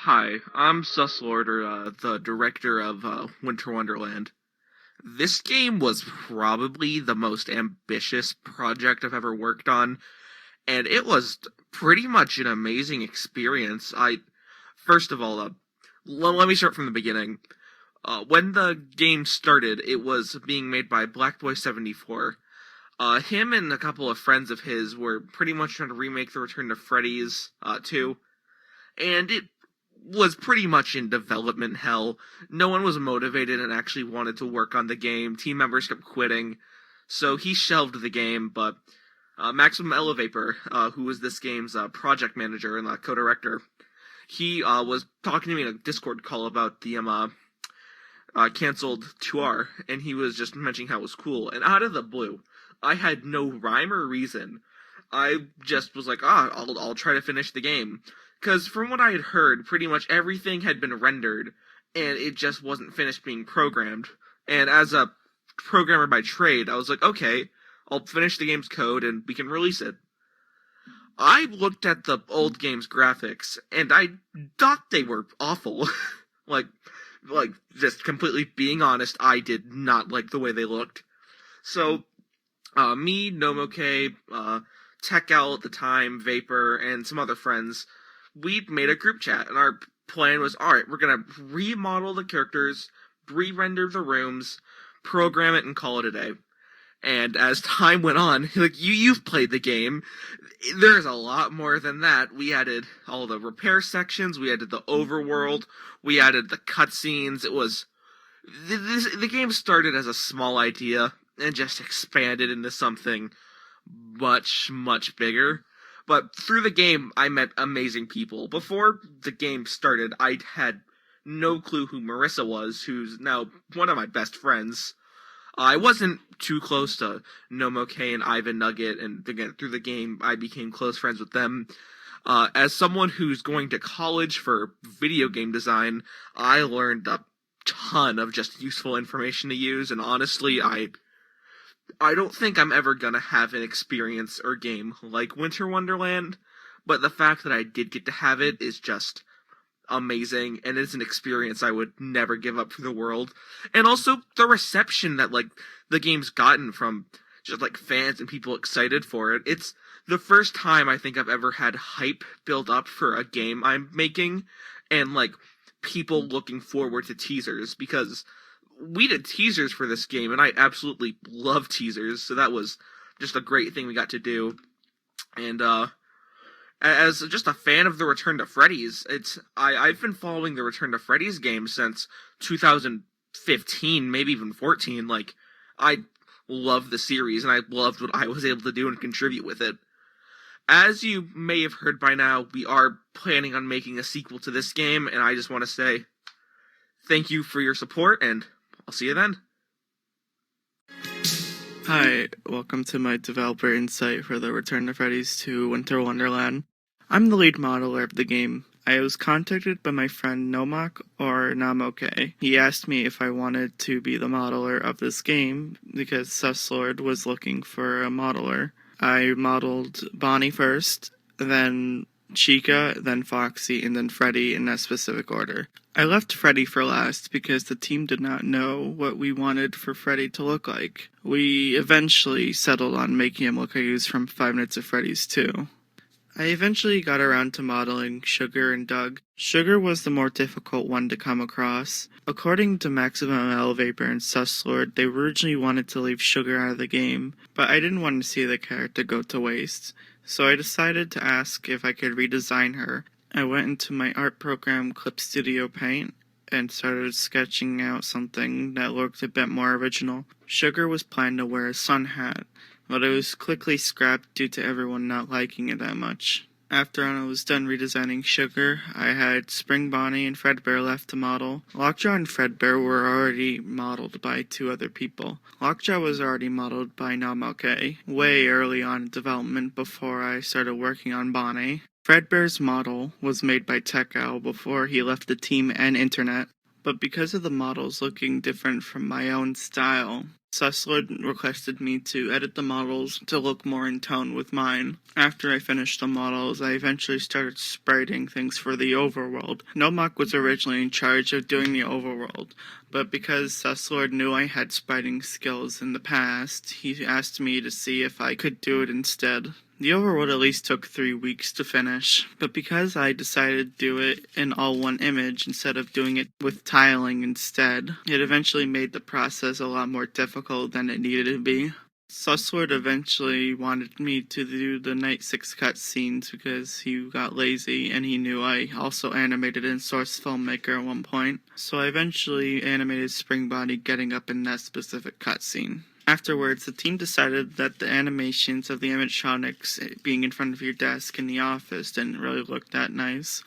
Hi, I'm Suslord, the director of, Winter Wonderland. This game was probably the most ambitious project I've ever worked on, and it was pretty much an amazing experience. First of all, let me start from the beginning. When the game started, it was being made by Blackboy74. Him and a couple of friends of his were pretty much trying to remake the Return to Freddy's, too, and it was pretty much in development hell. No one was motivated and actually wanted to work on the game. Team members kept quitting, so he shelved the game, but Maximum Elevator, who was this game's project manager and co-director, he was talking to me in a Discord call about the canceled 2R, and he was just mentioning how it was cool, and out of the blue, I had no rhyme or reason. I just was like, I'll try to finish the game. Because from what I had heard, pretty much everything had been rendered, and it just wasn't finished being programmed. And as a programmer by trade, I was like, okay, I'll finish the game's code and we can release it. I looked at the old game's graphics, and I thought they were awful. like, just completely being honest, I did not like the way they looked. So, me, Nomoke, Tech Owl at the time, Vapor, and some other friends, we made a group chat, and our plan was, alright, we're gonna remodel the characters, re-render the rooms, program it, and call it a day. And as time went on, you've played the game, there's a lot more than that. We added all the repair sections, we added the overworld, we added the cutscenes. It was... the game started as a small idea, and just expanded into something much, much bigger. But through the game, I met amazing people. Before the game started, I had no clue who Marissa was, who's now one of my best friends. I wasn't too close to Nomoke and Ivan Nugget, and again, through the game, I became close friends with them. As someone who's going to college for video game design, I learned a ton of just useful information to use, and honestly, I don't think I'm ever gonna have an experience or game like Winter Wonderland, but the fact that I did get to have it is just amazing, and it's an experience I would never give up for the world. And also, the reception that, the game's gotten from just, fans and people excited for it. It's the first time I think I've ever had hype build up for a game I'm making, and, people looking forward to teasers, because we did teasers for this game, and I absolutely love teasers, so that was just a great thing we got to do. And, as just a fan of the Return to Freddy's, I've been following the Return to Freddy's game since 2015, maybe even 14. I love the series, and I loved what I was able to do and contribute with it. As you may have heard by now, we are planning on making a sequel to this game, and I just want to say thank you for your support, and I'll see you then. Hi, welcome to my developer insight for the Return to Freddy's 2 Winter Wonderland. I'm the lead modeler of the game. I was contacted by my friend Nomak or Namoke. He asked me if I wanted to be the modeler of this game because Suslord was looking for a modeler. I modeled Bonnie first, then Chica, then Foxy, and then Freddy in that specific order. I left Freddy for last because the team did not know what we wanted for Freddy to look like. We eventually settled on making him look like he was from Five Nights at Freddy's 2. I eventually got around to modeling Sugar and Doug. Sugar was the more difficult one to come across. According to Maximum Elevator and Suslord, they originally wanted to leave Sugar out of the game, but I didn't want to see the character go to waste, so I decided to ask if I could redesign her. I went into my art program Clip Studio Paint and started sketching out something that looked a bit more original. Sugar was planned to wear a sun hat, but it was quickly scrapped due to everyone not liking it that much. After I was done redesigning Sugar, I had Spring Bonnie and Fredbear left to model. Lockjaw and Fredbear were already modeled by two other people. Lockjaw was already modeled by Namoke, way early on in development before I started working on Bonnie. Fredbear's model was made by Tech Owl before he left the team and internet, but because of the models looking different from my own style, Susslord requested me to edit the models to look more in tone with mine. After I finished the models, I eventually started spriting things for the overworld. Nomok was originally in charge of doing the overworld, but because Susslord knew I had spriting skills in the past, he asked me to see if I could do it instead. The overworld at least took 3 weeks to finish, but because I decided to do it in all one image instead of doing it with tiling instead, it eventually made the process a lot more difficult than it needed to be. Susslord eventually wanted me to do the Night 6 cutscenes because he got lazy and he knew I also animated in Source Filmmaker at one point, so I eventually animated Springbody getting up in that specific cutscene. Afterwards, the team decided that the animations of the animatronics being in front of your desk in the office didn't really look that nice.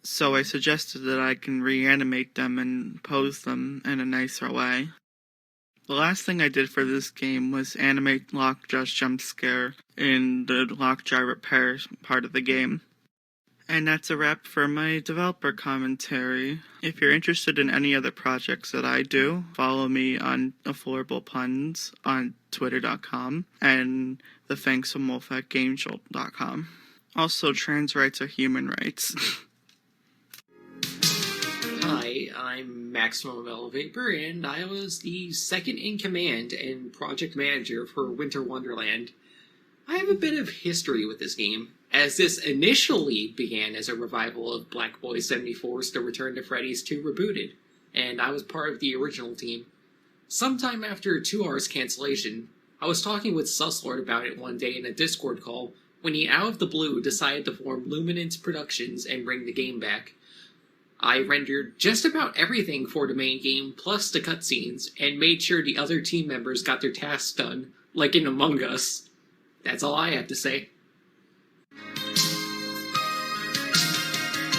So I suggested that I can reanimate them and pose them in a nicer way. The last thing I did for this game was animate Lockjaw's jump scare in the Lockjaw repair part of the game. And that's a wrap for my developer commentary. If you're interested in any other projects that I do, follow me on Affordable Puns on Twitter.com and the Thanksome Wolf at GameJolt.com. Also, trans rights are human rights. Hi, I'm Maximum Elevator, and I was the second in command and project manager for Winter Wonderland. I have a bit of history with this game, as this initially began as a revival of Black Boy 74's The Return to Freddys 2 Rebooted, and I was part of the original team. Sometime after 2R's cancellation, I was talking with Susslord about it one day in a Discord call when he out of the blue decided to form Luminance Productions and bring the game back. I rendered just about everything for the main game plus the cutscenes, and made sure the other team members got their tasks done, like in Among Us. That's all I have to say.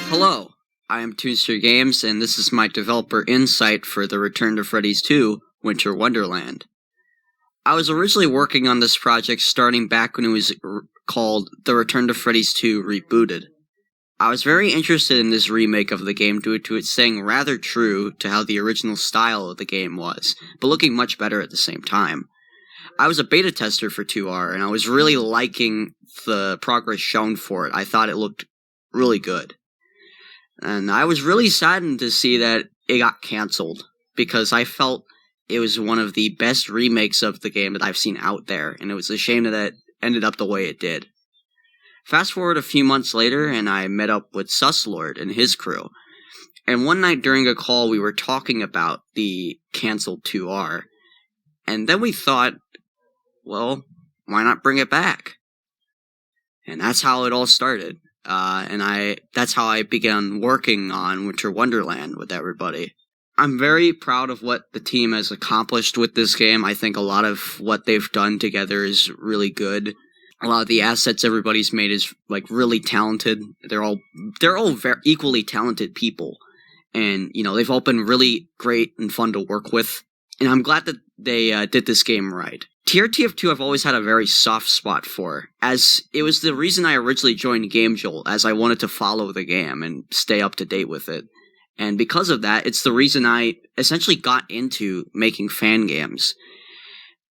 Hello, I am Toonster Games, and this is my developer insight for The Return to Freddys 2, Winter Wonderland. I was originally working on this project starting back when it was called The Return to Freddys 2 Rebooted. I was very interested in this remake of the game due to it staying rather true to how the original style of the game was, but looking much better at the same time. I was a beta tester for 2R, and I was really liking the progress shown for it. I thought it looked really good. And I was really saddened to see that it got cancelled, because I felt it was one of the best remakes of the game that I've seen out there, and it was a shame that it ended up the way it did. Fast forward a few months later, and I met up with Susslord and his crew. And one night during a call, we were talking about the canceled 2R. And then we thought, well, why not bring it back? And that's how it all started. That's how I began working on Winter Wonderland with everybody. I'm very proud of what the team has accomplished with this game. I think a lot of what they've done together is really good. A lot of the assets everybody's made is like really talented. They're all very equally talented people, and they've all been really great and fun to work with. And I'm glad that they did this game right. TRTF2 I've always had a very soft spot for, as it was the reason I originally joined GameJolt, as I wanted to follow the game and stay up to date with it. And because of that, it's the reason I essentially got into making fan games.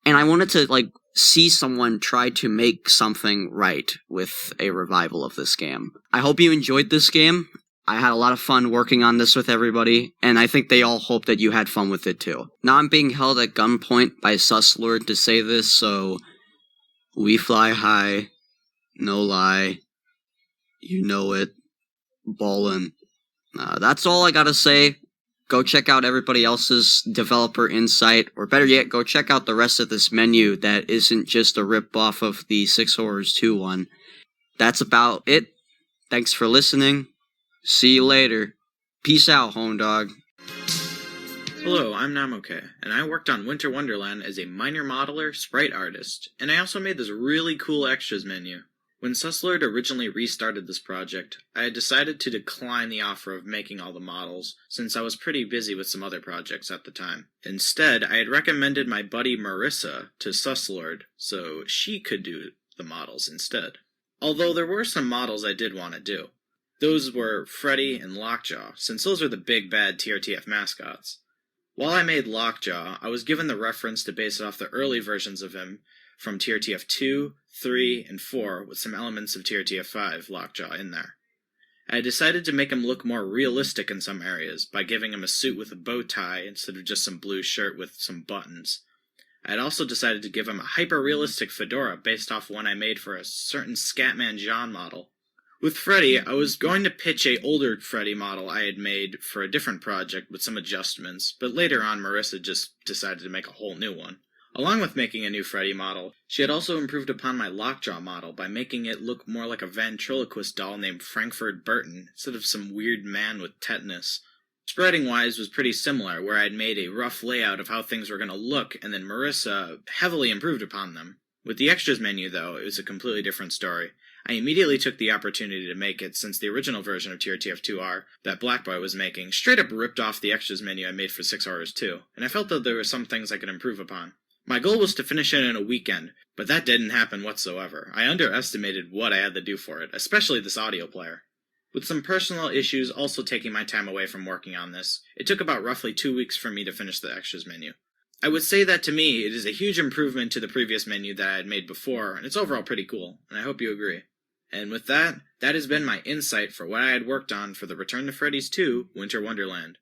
And I wanted to, see someone try to make something right with a revival of this game. I hope you enjoyed this game. I had a lot of fun working on this with everybody, and I think they all hope that you had fun with it too. Now I'm being held at gunpoint by Susslord to say this, so we fly high, no lie, you know it, ballin'. That's all I gotta say. Go check out everybody else's developer insight, or better yet, go check out the rest of this menu that isn't just a rip-off of the 6 Horrors 2 one. That's about it. Thanks for listening. See you later. Peace out, home dog. Hello, I'm Namoke, and I worked on Winter Wonderland as a minor modeler, sprite artist, and I also made this really cool extras menu. When Susslord originally restarted this project, I had decided to decline the offer of making all the models, since I was pretty busy with some other projects at the time. Instead, I had recommended my buddy Marissa to Susslord, so she could do the models instead. Although there were some models I did want to do. Those were Freddy and Lockjaw, since those are the big bad TRTF mascots. While I made Lockjaw, I was given the reference to base it off the early versions of him from TRTF 2, 3, and 4 with some elements of TRTF 5 Lockjaw in there. I decided to make him look more realistic in some areas by giving him a suit with a bow tie instead of just some blue shirt with some buttons. I had also decided to give him a hyper-realistic fedora based off one I made for a certain Scatman John model. With Freddy, I was going to pitch a older Freddy model I had made for a different project with some adjustments, but later on Marissa just decided to make a whole new one. Along with making a new Freddy model, she had also improved upon my Lockjaw model by making it look more like a ventriloquist doll named Frankfurt Burton, instead of some weird man with tetanus. Spreading-wise was pretty similar, where I had made a rough layout of how things were going to look, and then Marissa heavily improved upon them. With the extras menu, though, it was a completely different story. I immediately took the opportunity to make it, since the original version of TRTF2R that Black Boy was making straight up ripped off the extras menu I made for 6 Horrors 2, and I felt that there were some things I could improve upon. My goal was to finish it in a weekend, but that didn't happen whatsoever. I underestimated what I had to do for it, especially this audio player. With some personal issues also taking my time away from working on this, it took about roughly 2 weeks for me to finish the extras menu. I would say that to me, it is a huge improvement to the previous menu that I had made before, and it's overall pretty cool, and I hope you agree. And with that, that has been my insight for what I had worked on for the Return to Freddy's 2 Winter Wonderland.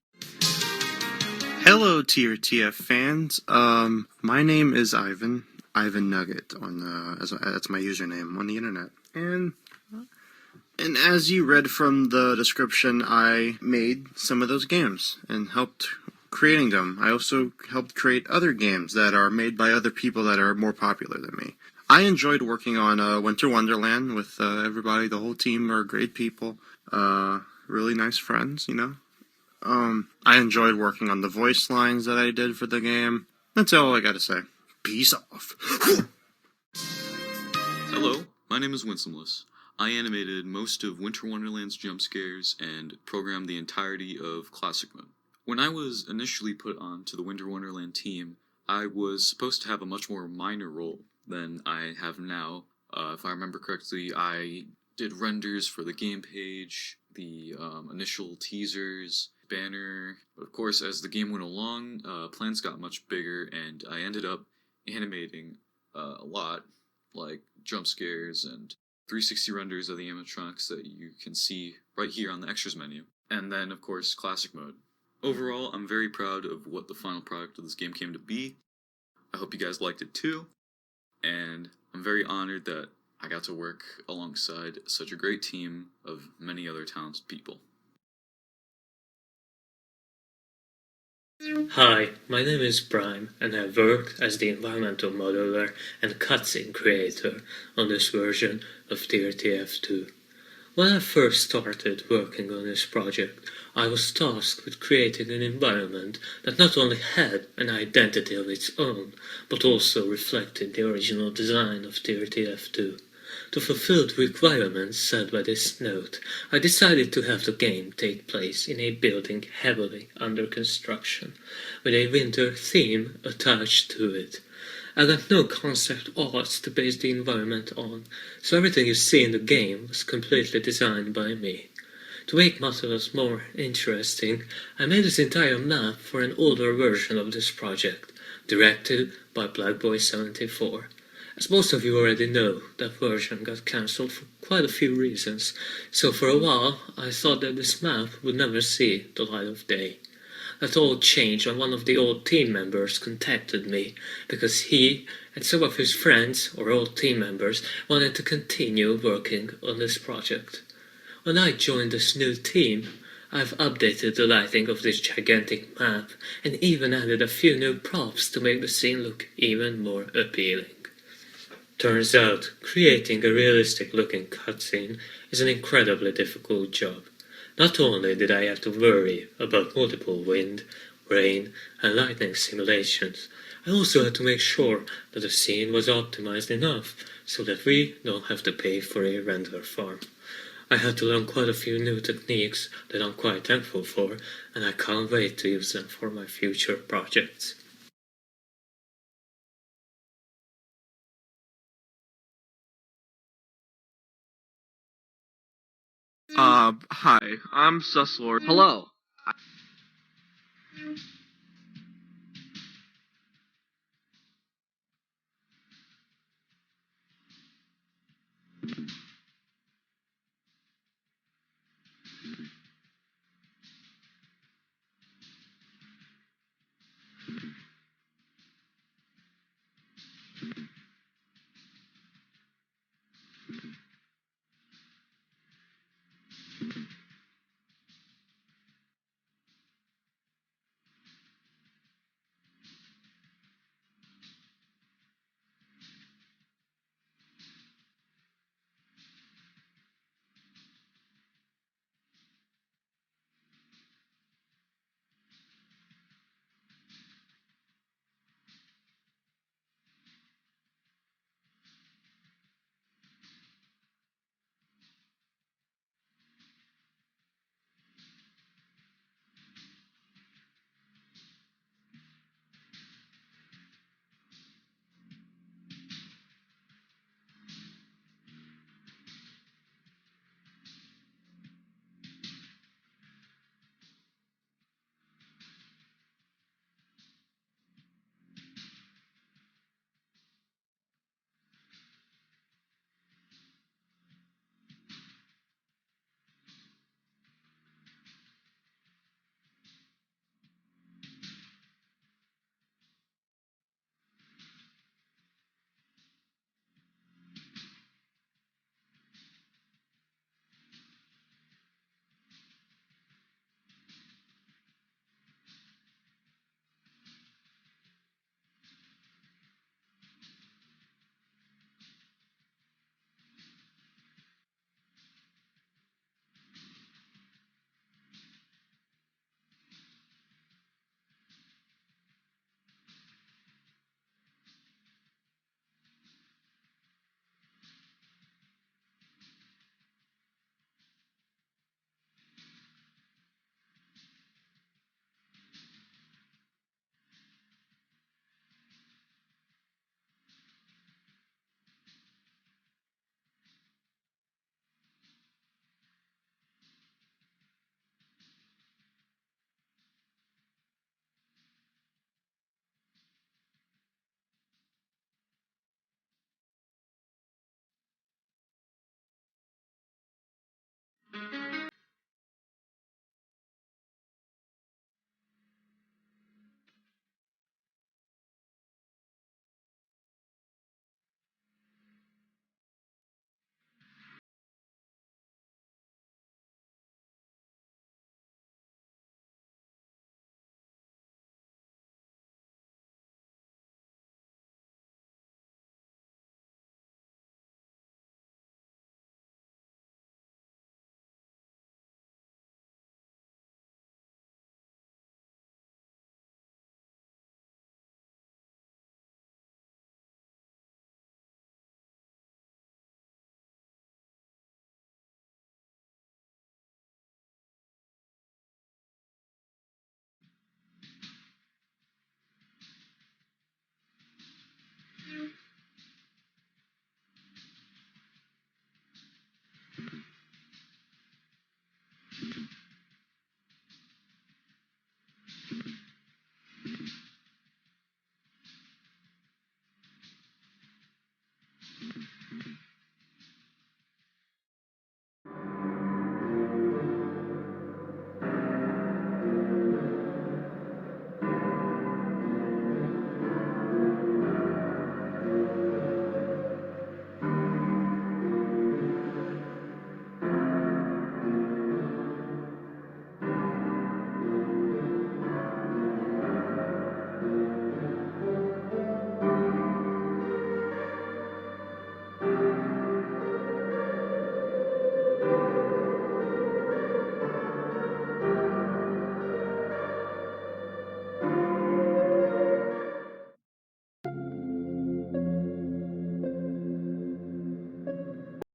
Hello, TRTF fans. My name is Ivan Nugget that's my username on the internet. And as you read from the description, I made some of those games and helped creating them. I also helped create other games that are made by other people that are more popular than me. I enjoyed working on Winter Wonderland with everybody. The whole team are great people, really nice friends, you know. I enjoyed working on the voice lines that I did for the game. That's all I gotta say. Peace off. Hello, my name is Winsomeless. I animated most of Winter Wonderland's jump scares and programmed the entirety of Classic Mode. When I was initially put onto the Winter Wonderland team, I was supposed to have a much more minor role than I have now. If I remember correctly, I did renders for the game page, the initial teasers, banner. Of course, as the game went along, plans got much bigger, and I ended up animating a lot, like jump scares and 360 renders of the animatronics that you can see right here on the extras menu. And then, of course, Classic Mode. Overall, I'm very proud of what the final product of this game came to be. I hope you guys liked it too, and I'm very honored that I got to work alongside such a great team of many other talented people. Hi, my name is Prime, and I worked as the environmental modeler and cutscene creator on this version of TRTF2. When I first started working on this project, I was tasked with creating an environment that not only had an identity of its own, but also reflected the original design of TRTF2. To fulfill the requirements set by this note, I decided to have the game take place in a building heavily under construction, with a winter theme attached to it. I got no concept arts to base the environment on, so everything you see in the game was completely designed by me. To make matters more interesting, I made this entire map for an older version of this project, directed by Blackboy74. As most of you already know, that version got cancelled for quite a few reasons, so for a while I thought that this map would never see the light of day. That all changed when one of the old team members contacted me, because he and some of his friends, or old team members, wanted to continue working on this project. When I joined this new team, I've updated the lighting of this gigantic map, and even added a few new props to make the scene look even more appealing. Turns out, creating a realistic-looking cutscene is an incredibly difficult job. Not only did I have to worry about multiple wind, rain, and lightning simulations, I also had to make sure that the scene was optimized enough so that we don't have to pay for a render farm. I had to learn quite a few new techniques that I'm quite thankful for, and I can't wait to use them for my future projects. Hi, I'm Suslord. Hello.